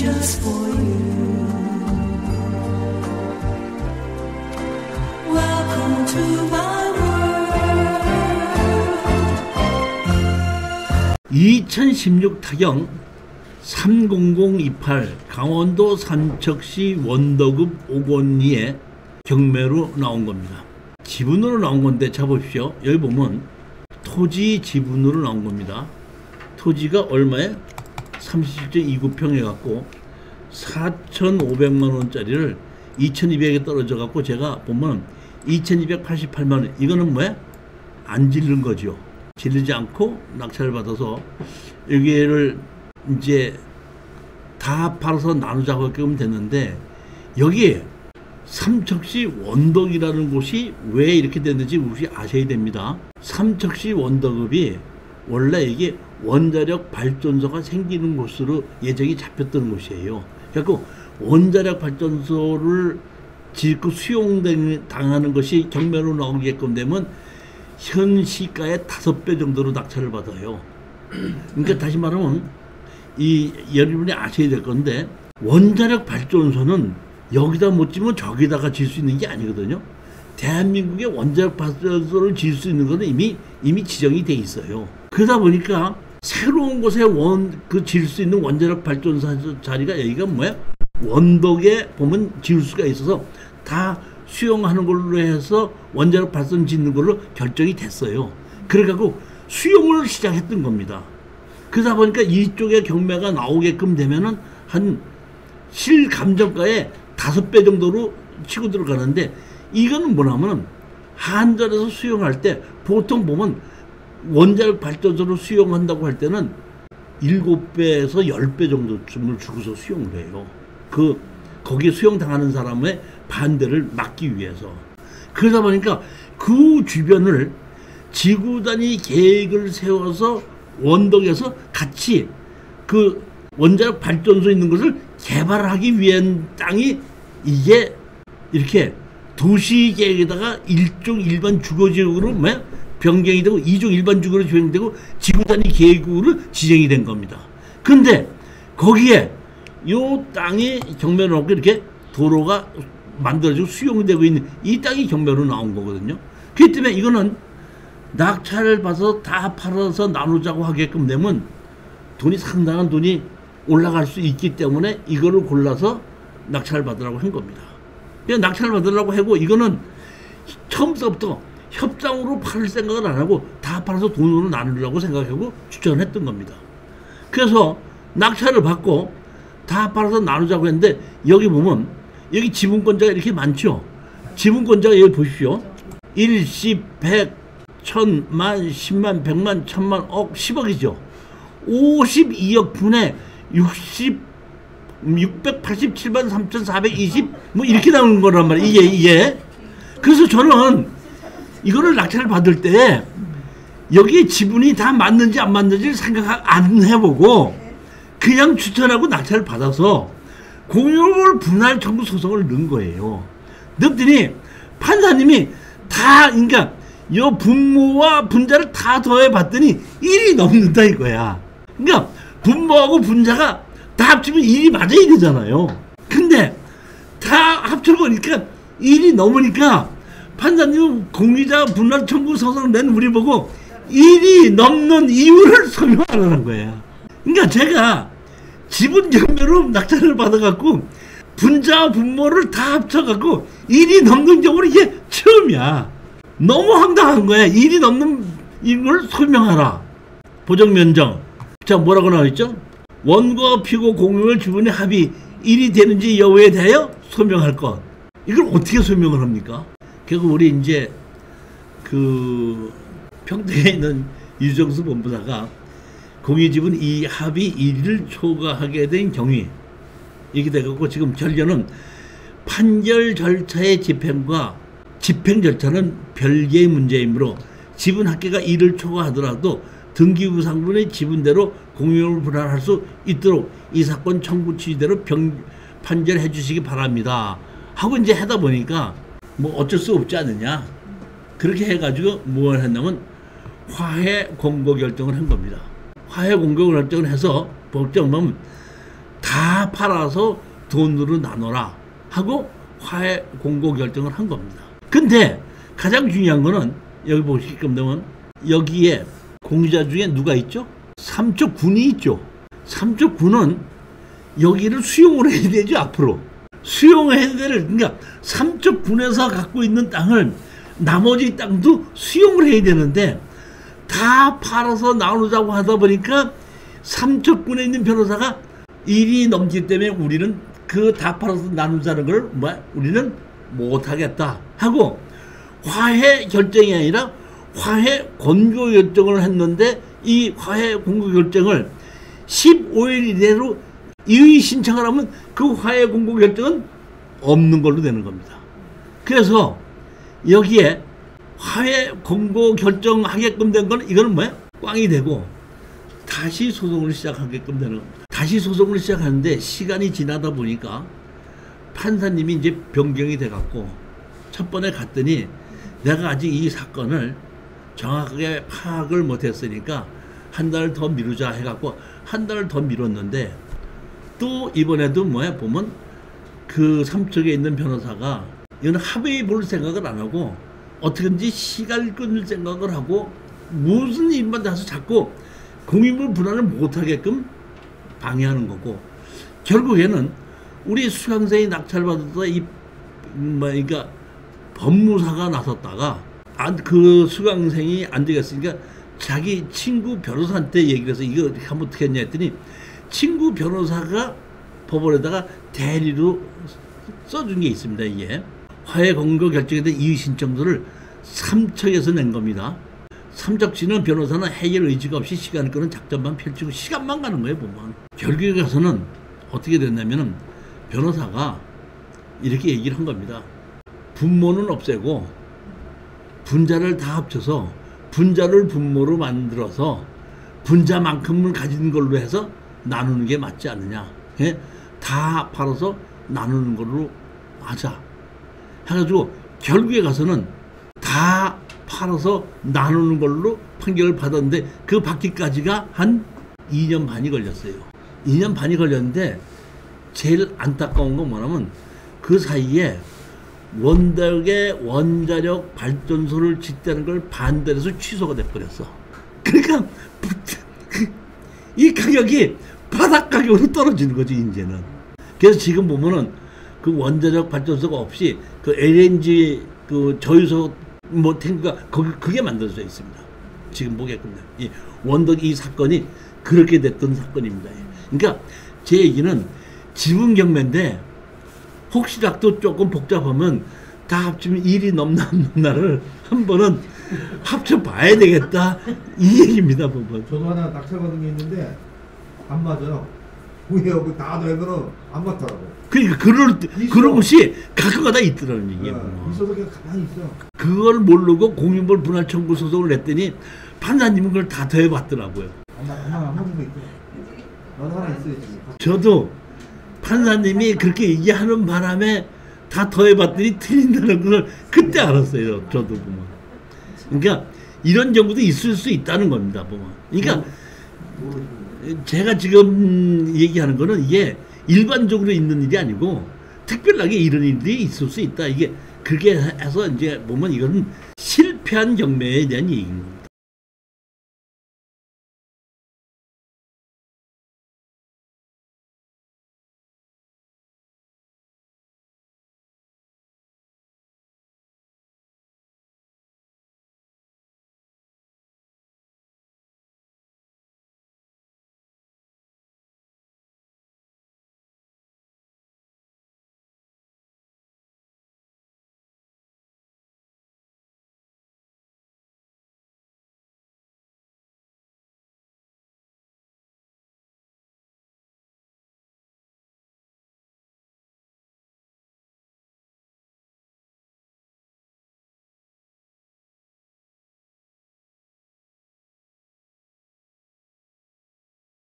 just for you. Welcome to my world. 2016 타경 30028 강원도 삼척시 원더급 오건리의 경매로 나온 겁니다. 지분으로 나온 건데 자 보십시오. 여기 보면 토지 지분으로 나온 겁니다. 토지가 얼마에? 37.29평 해갖고 4,500만 원짜리를 2,200에 떨어져 갖고 제가 보면 2,288만 원. 이거는 뭐야? 안 질른 거죠. 질르지 않고 낙찰을 받아서 여기를 이제 다 팔아서 나누자고 하면 됐는데, 여기에 삼척시 원덕이라는 곳이 왜 이렇게 됐는지 우리 아셔야 됩니다. 삼척시 원덕읍이 원래 이게 원자력 발전소가 생기는 곳으로 예정이 잡혔던 곳이에요. 그래서 원자력 발전소를 짓고 수용당하는 것이 경매로 나오게끔 되면 현 시가의 5배 정도로 낙찰을 받아요. 그러니까 다시 말하면 이 여러분이 아셔야 될 건데, 원자력 발전소는 여기다 못 지면 저기다가 질 수 있는 게 아니거든요. 대한민국의 원자력 발전소를 질 수 있는 것은 이미 지정이 돼 있어요. 그러다 보니까 새로운 곳에 질 수 있는 원자력 발전소 자리가 여기가 뭐야? 원덕에 보면 지을 수가 있어서 다 수용하는 걸로 해서 원자력 발전 짓는 걸로 결정이 됐어요. 그래가지고 수용을 시작했던 겁니다. 그러다 보니까 이쪽에 경매가 나오게끔 되면은 한 실감정가의 5배 정도로 치고 들어가는데, 이거는 뭐냐면은 한전에서 수용할 때 보통 보면 원자력 발전소로 수용한다고 할 때는 7배에서 10배 정도쯤을 주고서 수용을 해요. 거기에 수용당하는 사람의 반대를 막기 위해서. 그러다 보니까 그 주변을 지구단위 계획을 세워서 원덕에서 같이 그 원자력 발전소 있는 것을 개발하기 위한 땅이 이게 이렇게 도시 계획에다가 1종 일반 주거지역으로 변경이 되고 2종 일반 주거로 변경되고 지구단위 계획으로 지정이 된 겁니다. 근데 거기에 요 땅이 경매로 나오고 이렇게 도로가 만들어지고 수용되고 있는 이 땅이 경매로 나온 거거든요. 그렇기 때문에 이거는 낙찰을 봐서 다 팔아서 나누자고 하게끔 되면 상당한 돈이 올라갈 수 있기 때문에 이거를 골라서 낙찰을 받으라고 한 겁니다. 그냥 낙찰을 받으려고 하고, 이거는 처음부터 협상으로 팔을 생각을 안 하고 다 팔아서 돈으로 나누려고 생각하고 추천했던 겁니다. 그래서 낙찰을 받고 다 팔아서 나누자고 했는데, 여기 보면 여기 지분권자가 이렇게 많죠. 지분권자가 여기 보십시오. 1, 10, 100, 1000, 만, 10만, 100만, 1000만, 억, 10억이죠. 52억 분의 687만 3,420 뭐 이렇게 나오는 거란 말이에요. 이게. 그래서 저는 이거를 낙찰을 받을 때 여기 지분이 다 맞는지 안 맞는지를 생각 안 해보고 그냥 추천하고 낙찰을 받아서 공유물 분할 청구 소송을 넣은 거예요. 넣더니 판사님이 그러니까 요 분모와 분자를 다 더해봤더니 1이 넘는다 이거야. 그러니까 분모하고 분자가 다 합치면 1이 맞아야 되잖아요. 근데 다 합쳐보니까 1이 넘으니까 판사님은 공유자 분할 청구 소송을 낸 우리 보고 1이 넘는 이유를 설명하라는 거야. 그러니까 제가 지분 경매로 낙찰을 받아갖고 분자와 분모를 다 합쳐갖고 1이 넘는 경우는 이게 처음이야. 너무 황당한 거야. 1이 넘는 이걸 설명하라. 보정면정. 자, 뭐라고 나와있죠? 원고 피고 공유물 지분의 합이 1이 되는지 여부에 대하여 설명할 것. 이걸 어떻게 설명을 합니까? 결국 우리 이제 평택에 있는 유정수 본부사가 공유지분 이 합이 1을 초과하게 된 경위, 이렇게 돼갖고 지금 결론은 판결 절차의 집행과 집행 절차는 별개의 문제이므로 지분 합계가 1을 초과하더라도 등기부 상분의 지분대로 공유를 분할할 수 있도록 이 사건 청구 취지대로 판결해 주시기 바랍니다 하고 이제 하다 보니까 뭐 어쩔 수 없지 않느냐, 그렇게 해가지고 뭘 했냐면 화해 공고 결정을 한 겁니다. 화해 공고 결정을 해서 법정은 다 팔아서 돈으로 나눠라 하고 화해 공고 결정을 한 겁니다. 근데 가장 중요한 거는 여기 보시게끔 되면 여기에 공유자 중에 누가 있죠? 삼척군이 있죠. 삼척군은 여기를 수용을 해야 되죠. 앞으로 수용해야 될, 그러니까 삼척군에서 갖고 있는 땅을 나머지 땅도 수용을 해야 되는데 다 팔아서 나누자고 하다 보니까 삼척군에 있는 변호사가 일이 넘치기 때문에 우리는 그 다 팔아서 나누자는 걸 우리는 못하겠다 하고 화해 결정이 아니라 화해 권고 결정을 했는데 이 화해 권고 결정을 15일 이내로 이의 신청을 하면 그 화해 권고 결정은 없는 걸로 되는 겁니다. 그래서 여기에 화해 권고 결정하게끔 된 건 이거는 뭐야? 꽝이 되고 다시 소송을 시작하게끔 되는 겁니다. 다시 소송을 시작하는데 시간이 지나다 보니까 판사님이 이제 변경이 돼갖고 첫 번에 갔더니 내가 아직 이 사건을 정확하게 파악을 못했으니까 한 달 더 미루자 해갖고 한 달을 더 미뤘는데 또 이번에도 뭐야 보면 그 삼척에 있는 변호사가 이건 합의 볼 생각을 안 하고 어떻게든지 시간을 끊을 생각을 하고 무슨 일만 나서 자꾸 공인물 분할을 못하게끔 방해하는 거고 결국에는 우리 수강생이 낙찰받아서 그러니까 법무사가 나섰다가 그 수강생이 안 되겠으니까 자기 친구 변호사한테 얘기를 해서 이거 하면 어떻게 했냐 했더니 친구 변호사가 법원에다가 대리로 써준 게 있습니다. 이게 화해 권고 결정에 대한 이의 신청서를 삼척에서 낸 겁니다. 삼척시는 변호사는 해결 의지가 없이 시간을 끄는 작전만 펼치고 시간만 가는 거예요. 보면 결국에 가서는 어떻게 됐냐면은 변호사가 이렇게 얘기를 한 겁니다. 분모는 없애고 분자를 다 합쳐서 분자를 분모로 만들어서 분자만큼을 가진 걸로 해서 나누는 게 맞지 않느냐. 예? 다 팔아서 나누는 걸로 하자 해가지고 결국에 가서는 다 팔아서 나누는 걸로 판결을 받았는데 그 받기까지가 한 2년 반이 걸렸어요. 2년 반이 걸렸는데 제일 안타까운 건 뭐냐면 그 사이에 원덕의 원자력 발전소를 짓다는 걸 반대해서 취소가 돼버렸어. 그러니까 이 가격이 바닥 가격으로 떨어지는 거지 이제는. 그래서 지금 보면은 그 원자력 발전소가 없이 그 LNG 그 저유소 뭐 탱크가 그게 만들어져 있습니다. 지금 보게끔 이 원덕 이 사건이 그렇게 됐던 사건입니다. 그러니까 제 얘기는 지분 경매인데 혹시라도 조금 복잡하면 다 합치면 일이 넘나 날을 한 번은 합쳐봐야 되겠다 이 얘기입니다. 보면 저도 하나 낙찰받은 게 있는데 안 맞아요. 후회하고 다 넣으면 안 맞더라고. 그러니까 그런 것이 가끔가다 있더라는 얘기예요. 네, 있어서 그냥 가만히 있어. 그걸 모르고 공유물 분할 청구 소송을 냈더니 판사님은 그걸 다 더해봤더라고요. 안 맞은 거 있죠. 나도 하나 있어요 지금. 저도 판사님이 그렇게 얘기하는 바람에 다 더해봤더니 틀린다는 걸 그때 알았어요. 저도 보면. 그러니까 이런 경우도 있을 수 있다는 겁니다. 보면. 그러니까 제가 지금 얘기하는 거는 이게 일반적으로 있는 일이 아니고 특별하게 이런 일들이 있을 수 있다. 이게 그렇게 해서 이제 보면 이거는 실패한 경매에 대한 얘기입니다.